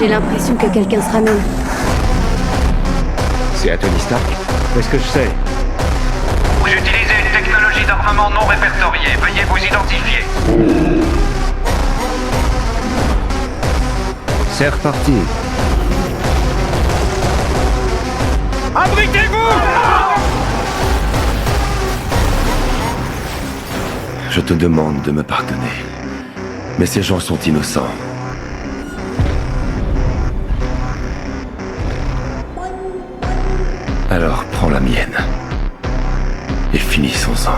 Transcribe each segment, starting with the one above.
J'ai l'impression que quelqu'un se ramène. C'est à Tony Stark? Qu'est-ce que je sais? Vous utilisez une technologie d'armement non répertoriée. Veuillez vous identifier. C'est reparti. Abritez-vous! Je te demande de me pardonner. Mais ces gens sont innocents. Alors prends la mienne. Et finissons-en.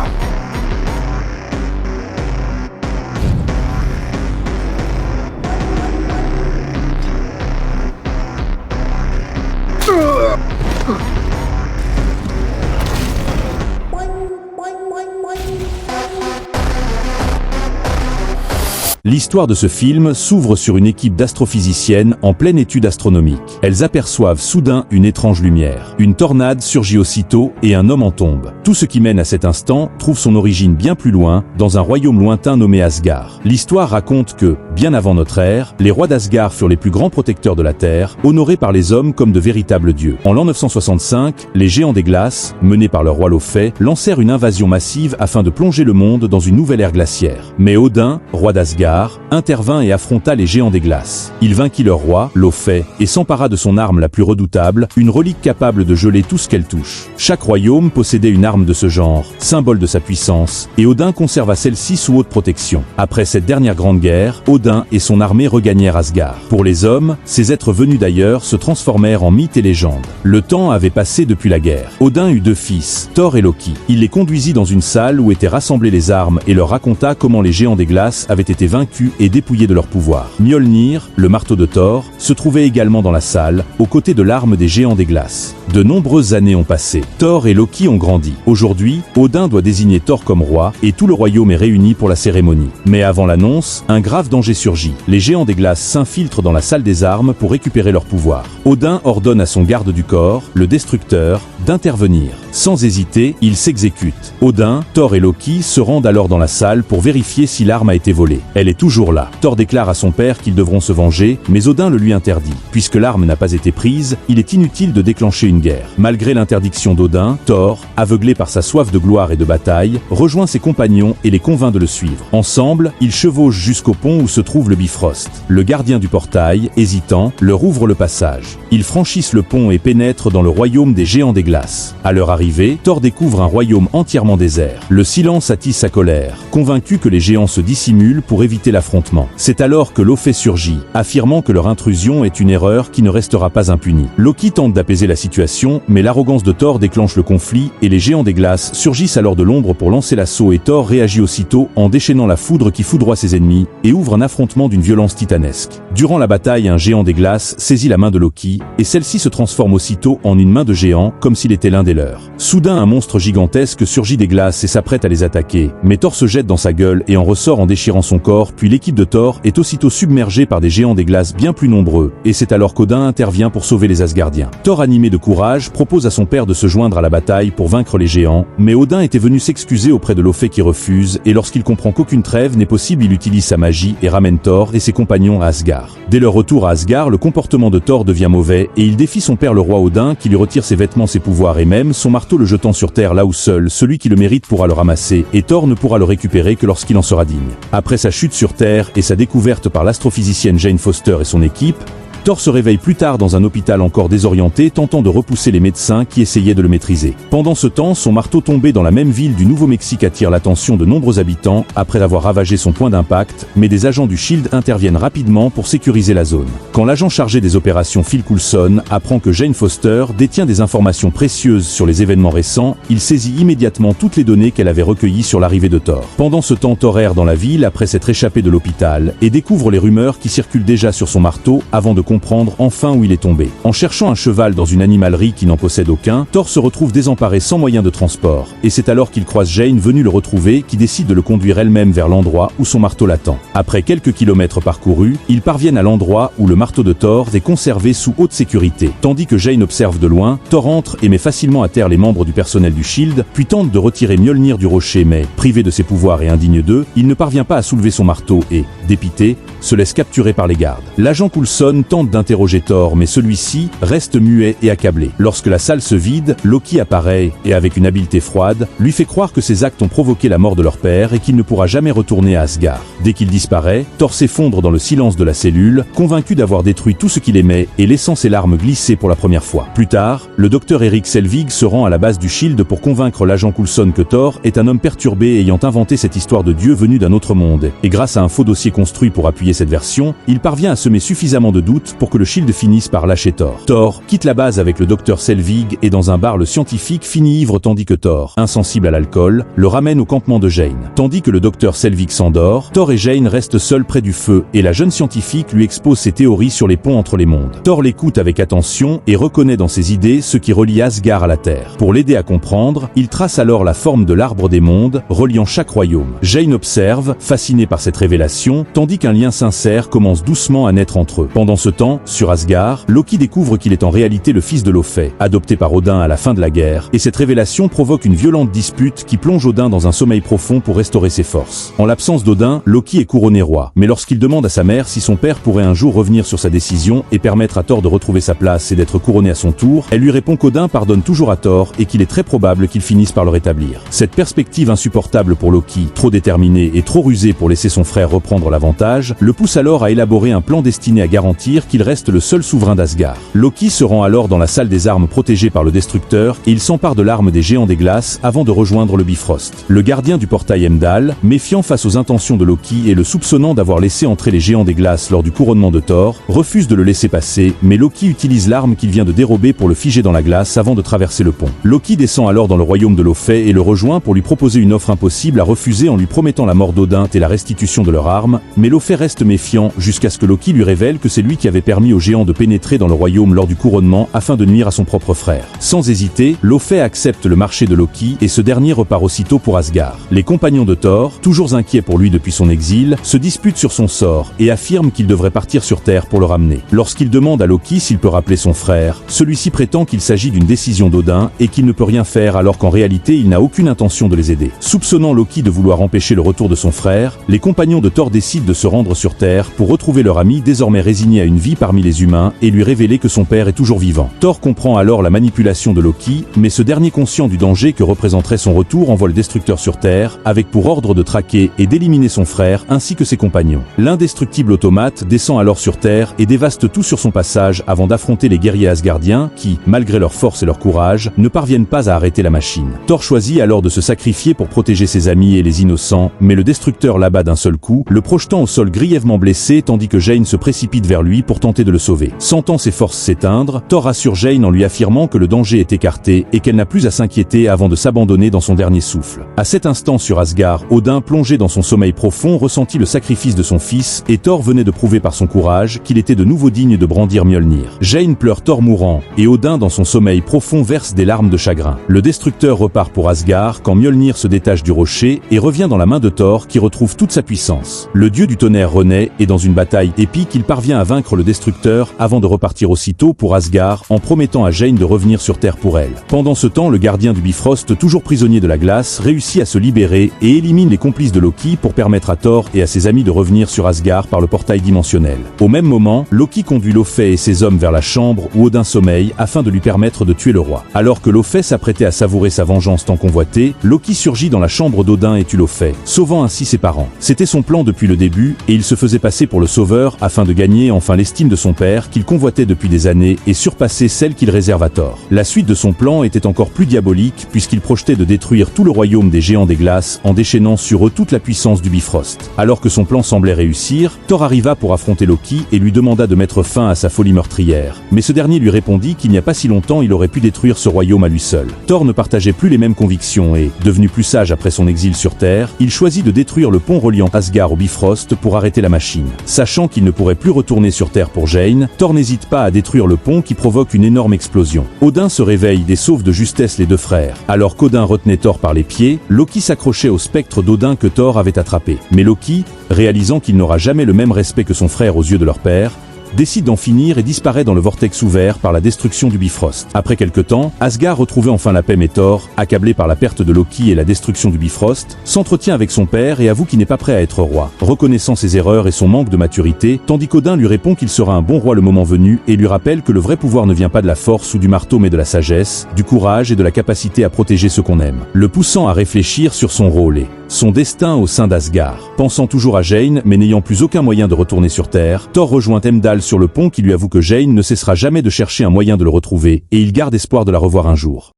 L'histoire de ce film s'ouvre sur une équipe d'astrophysiciennes en pleine étude astronomique. Elles aperçoivent soudain une étrange lumière. Une tornade surgit aussitôt et un homme en tombe. Tout ce qui mène à cet instant trouve son origine bien plus loin, dans un royaume lointain nommé Asgard. L'histoire raconte que, bien avant notre ère, les rois d'Asgard furent les plus grands protecteurs de la Terre, honorés par les hommes comme de véritables dieux. En l'an 965, les géants des glaces, menés par leur roi Lofé, lancèrent une invasion massive afin de plonger le monde dans une nouvelle ère glaciaire. Mais Odin, roi d'Asgard, intervint et affronta les géants des glaces. Il vainquit leur roi, Lofé, et s'empara de son arme la plus redoutable, une relique capable de geler tout ce qu'elle touche. Chaque royaume possédait une arme de ce genre, symbole de sa puissance, et Odin conserva celle-ci sous haute protection. Après cette dernière grande guerre, Odin et son armée regagnèrent Asgard. Pour les hommes, ces êtres venus d'ailleurs se transformèrent en mythes et légendes. Le temps avait passé depuis la guerre. Odin eut deux fils, Thor et Loki. Il les conduisit dans une salle où étaient rassemblées les armes et leur raconta comment les géants des glaces avaient été vaincus et dépouillés de leur pouvoir. Mjolnir, le marteau de Thor, se trouvait également dans la salle, aux côtés de l'arme des géants des glaces. De nombreuses années ont passé. Thor et Loki ont grandi. Aujourd'hui, Odin doit désigner Thor comme roi et tout le royaume est réuni pour la cérémonie. Mais avant l'annonce, un grave danger surgit. Les géants des glaces s'infiltrent dans la salle des armes pour récupérer leur pouvoir. Odin ordonne à son garde du corps, le destructeur, d'intervenir. Sans hésiter, il s'exécute. Odin, Thor et Loki se rendent alors dans la salle pour vérifier si l'arme a été volée. Elle est toujours là. Thor déclare à son père qu'ils devront se venger, mais Odin le lui interdit. Puisque l'arme n'a pas été prise, il est inutile de déclencher une guerre. Malgré l'interdiction d'Odin, Thor, aveuglé par sa soif de gloire et de bataille, rejoint ses compagnons et les convainc de le suivre. Ensemble, ils chevauchent jusqu'au pont où se trouve le Bifrost. Le gardien du portail, hésitant, leur ouvre le passage. Ils franchissent le pont et pénètrent dans le royaume des géants des glaces. À leur arrivée, Thor découvre un royaume entièrement désert. Le silence attise sa colère, convaincu que les géants se dissimulent pour éviter l'affrontement. C'est alors que Lofé surgit, affirmant que leur intrusion est une erreur qui ne restera pas impunie. Loki tente d'apaiser la situation, mais l'arrogance de Thor déclenche le conflit et les géants des glaces surgissent alors de l'ombre pour lancer l'assaut et Thor réagit aussitôt en déchaînant la foudre qui foudroie ses ennemis et ouvre un affrontement d'une violence titanesque. Durant la bataille, un géant des glaces saisit la main de Loki et celle-ci se transforme aussitôt en une main de géant comme s'il était l'un des leurs. Soudain, un monstre gigantesque surgit des glaces et s'apprête à les attaquer, mais Thor se jette dans sa gueule et en ressort en déchirant son corps, puis l'équipe de Thor est aussitôt submergée par des géants des glaces bien plus nombreux, et c'est alors qu'Odin intervient pour sauver les Asgardiens. Thor, animé de courage, propose à son père de se joindre à la bataille pour vaincre les géants, mais Odin était venu s'excuser auprès de Lofé qui refuse, et lorsqu'il comprend qu'aucune trêve n'est possible, il utilise sa magie et ramène Thor et ses compagnons à Asgard. Dès leur retour à Asgard, le comportement de Thor devient mauvais, et il défie son père le roi Odin qui lui retire ses vêtements, ses pouvoirs et même son marteau, le jetant sur terre là où seul celui qui le mérite pourra le ramasser, et Thor ne pourra le récupérer que lorsqu'il en sera digne. Après sa chute sur terre et sa découverte par l'astrophysicienne Jane Foster et son équipe, Thor se réveille plus tard dans un hôpital encore désorienté, tentant de repousser les médecins qui essayaient de le maîtriser. Pendant ce temps, son marteau tombé dans la même ville du Nouveau-Mexique attire l'attention de nombreux habitants après avoir ravagé son point d'impact, mais des agents du SHIELD interviennent rapidement pour sécuriser la zone. Quand l'agent chargé des opérations Phil Coulson apprend que Jane Foster détient des informations précieuses sur les événements récents, il saisit immédiatement toutes les données qu'elle avait recueillies sur l'arrivée de Thor. Pendant ce temps, Thor erre dans la ville après s'être échappé de l'hôpital et découvre les rumeurs qui circulent déjà sur son marteau avant de comprendre enfin où il est tombé. En cherchant un cheval dans une animalerie qui n'en possède aucun, Thor se retrouve désemparé sans moyen de transport. Et c'est alors qu'il croise Jane venue le retrouver qui décide de le conduire elle-même vers l'endroit où son marteau l'attend. Après quelques kilomètres parcourus, ils parviennent à l'endroit où le marteau de Thor est conservé sous haute sécurité. Tandis que Jane observe de loin, Thor entre et met facilement à terre les membres du personnel du SHIELD, puis tente de retirer Mjolnir du rocher mais, privé de ses pouvoirs et indigne d'eux, il ne parvient pas à soulever son marteau et, dépité, se laisse capturer par les gardes. L'agent Coulson tente d'interroger Thor, mais celui-ci reste muet et accablé. Lorsque la salle se vide, Loki apparaît et, avec une habileté froide, lui fait croire que ses actes ont provoqué la mort de leur père et qu'il ne pourra jamais retourner à Asgard. Dès qu'il disparaît, Thor s'effondre dans le silence de la cellule, convaincu d'avoir détruit tout ce qu'il aimait et laissant ses larmes glisser pour la première fois. Plus tard, le docteur Erik Selvig se rend à la base du Shield pour convaincre l'agent Coulson que Thor est un homme perturbé ayant inventé cette histoire de Dieu venu d'un autre monde, et grâce à un faux dossier construit pour appuyer cette version, il parvient à semer suffisamment de doutes pour que le Shield finisse par lâcher Thor. Thor quitte la base avec le docteur Selvig et dans un bar le scientifique finit ivre tandis que Thor, insensible à l'alcool, le ramène au campement de Jane. Tandis que le docteur Selvig s'endort, Thor et Jane restent seuls près du feu et la jeune scientifique lui expose ses théories sur les ponts entre les mondes. Thor l'écoute avec attention et reconnaît dans ses idées ce qui relie Asgard à la Terre. Pour l'aider à comprendre, il trace alors la forme de l'arbre des mondes, reliant chaque royaume. Jane observe, fascinée par cette révélation, tandis qu'un lien sincère commence doucement à naître entre eux. Pendant ce temps, sur Asgard, Loki découvre qu'il est en réalité le fils de Laufey, adopté par Odin à la fin de la guerre, et cette révélation provoque une violente dispute qui plonge Odin dans un sommeil profond pour restaurer ses forces. En l'absence d'Odin, Loki est couronné roi, mais lorsqu'il demande à sa mère si son père pourrait un jour revenir sur sa décision et permettre à Thor de retrouver sa place et d'être couronné à son tour, elle lui répond qu'Odin pardonne toujours à Thor et qu'il est très probable qu'il finisse par le rétablir. Cette perspective insupportable pour Loki, trop déterminé et trop rusé pour laisser son frère reprendre l'avantage, le pousse alors à élaborer un plan destiné à garantir qu'il reste le seul souverain d'Asgard. Loki se rend alors dans la salle des armes protégée par le Destructeur et il s'empare de l'arme des géants des glaces avant de rejoindre le Bifrost. Le gardien du portail Heimdall, méfiant face aux intentions de Loki et le soupçonnant d'avoir laissé entrer les géants des glaces lors du couronnement de Thor, refuse de le laisser passer, mais Loki utilise l'arme qu'il vient de dérober pour le figer dans la glace avant de traverser le pont. Loki descend alors dans le royaume de Laufey et le rejoint pour lui proposer une offre impossible à refuser en lui promettant la mort d'Odin et la restitution de leur arme, mais Laufey reste méfiant jusqu'à ce que Loki lui révèle que c'est lui qui avait permis aux géants de pénétrer dans le royaume lors du couronnement afin de nuire à son propre frère. Sans hésiter, Laufey accepte le marché de Loki et ce dernier repart aussitôt pour Asgard. Les compagnons de Thor, toujours inquiets pour lui depuis son exil, se disputent sur son sort et affirment qu'il devrait partir sur Terre pour le ramener. Lorsqu'il demande à Loki s'il peut rappeler son frère, celui-ci prétend qu'il s'agit d'une décision d'Odin et qu'il ne peut rien faire alors qu'en réalité il n'a aucune intention de les aider. Soupçonnant Loki de vouloir empêcher le retour de son frère, les compagnons de Thor décident de se rendre sur Terre pour retrouver leur ami désormais résigné à une vie parmi les humains et lui révéler que son père est toujours vivant. Thor comprend alors la manipulation de Loki, mais ce dernier conscient du danger que représenterait son retour envoie le Destructeur sur Terre, avec pour ordre de traquer et d'éliminer son frère ainsi que ses compagnons. L'indestructible automate descend alors sur Terre et dévaste tout sur son passage avant d'affronter les guerriers asgardiens qui, malgré leur force et leur courage, ne parviennent pas à arrêter la machine. Thor choisit alors de se sacrifier pour protéger ses amis et les innocents, mais le Destructeur l'abat d'un seul coup, le projetant au sol grièvement blessé tandis que Jane se précipite vers lui pour tenter de le sauver. Sentant ses forces s'éteindre, Thor rassure Jane en lui affirmant que le danger est écarté et qu'elle n'a plus à s'inquiéter avant de s'abandonner dans son dernier souffle. À cet instant sur Asgard, Odin, plongé dans son sommeil profond, ressentit le sacrifice de son fils et Thor venait de prouver par son courage qu'il était de nouveau digne de brandir Mjolnir. Jane pleure Thor mourant et Odin dans son sommeil profond verse des larmes de chagrin. Le Destructeur repart pour Asgard quand Mjolnir se détache du rocher et revient dans la main de Thor qui retrouve toute sa puissance. Le dieu du tonnerre renaît et dans une bataille épique il parvient à vaincre le Destructeur avant de repartir aussitôt pour Asgard en promettant à Jane de revenir sur Terre pour elle. Pendant ce temps, le gardien du Bifrost, toujours prisonnier de la glace, réussit à se libérer et élimine les complices de Loki pour permettre à Thor et à ses amis de revenir sur Asgard par le portail dimensionnel. Au même moment, Loki conduit Laufey et ses hommes vers la chambre où Odin sommeille afin de lui permettre de tuer le roi. Alors que Laufey s'apprêtait à savourer sa vengeance tant convoitée, Loki surgit dans la chambre d'Odin et tue Laufey, sauvant ainsi ses parents. C'était son plan depuis le début et il se faisait passer pour le sauveur afin de gagner enfin l'estime de son père qu'il convoitait depuis des années et surpasser celle qu'il réserve à Thor. La suite de son plan était encore plus diabolique puisqu'il projetait de détruire tout le royaume des géants des glaces en déchaînant sur eux toute la puissance du Bifrost. Alors que son plan semblait réussir, Thor arriva pour affronter Loki et lui demanda de mettre fin à sa folie meurtrière. Mais ce dernier lui répondit qu'il n'y a pas si longtemps il aurait pu détruire ce royaume à lui seul. Thor ne partageait plus les mêmes convictions et, devenu plus sage après son exil sur Terre, il choisit de détruire le pont reliant Asgard au Bifrost pour arrêter la machine. Sachant qu'il ne pourrait plus retourner sur Terre pour Jane, Thor n'hésite pas à détruire le pont qui provoque une énorme explosion. Odin se réveille et sauve de justesse les deux frères. Alors qu'Odin retenait Thor par les pieds, Loki s'accrochait au spectre d'Odin que Thor avait attrapé. Mais Loki, réalisant qu'il n'aura jamais le même respect que son frère aux yeux de leur père, décide d'en finir et disparaît dans le vortex ouvert par la destruction du Bifrost. Après quelque temps, Asgard, retrouvé enfin la paix, mais Thor, accablé par la perte de Loki et la destruction du Bifrost, s'entretient avec son père et avoue qu'il n'est pas prêt à être roi, reconnaissant ses erreurs et son manque de maturité, tandis qu'Odin lui répond qu'il sera un bon roi le moment venu et lui rappelle que le vrai pouvoir ne vient pas de la force ou du marteau mais de la sagesse, du courage et de la capacité à protéger ceux qu'on aime, le poussant à réfléchir sur son rôle et son destin au sein d'Asgard. Pensant toujours à Jane, mais n'ayant plus aucun moyen de retourner sur Terre, Thor rejoint Heimdall sur le pont qui lui avoue que Jane ne cessera jamais de chercher un moyen de le retrouver, et il garde espoir de la revoir un jour.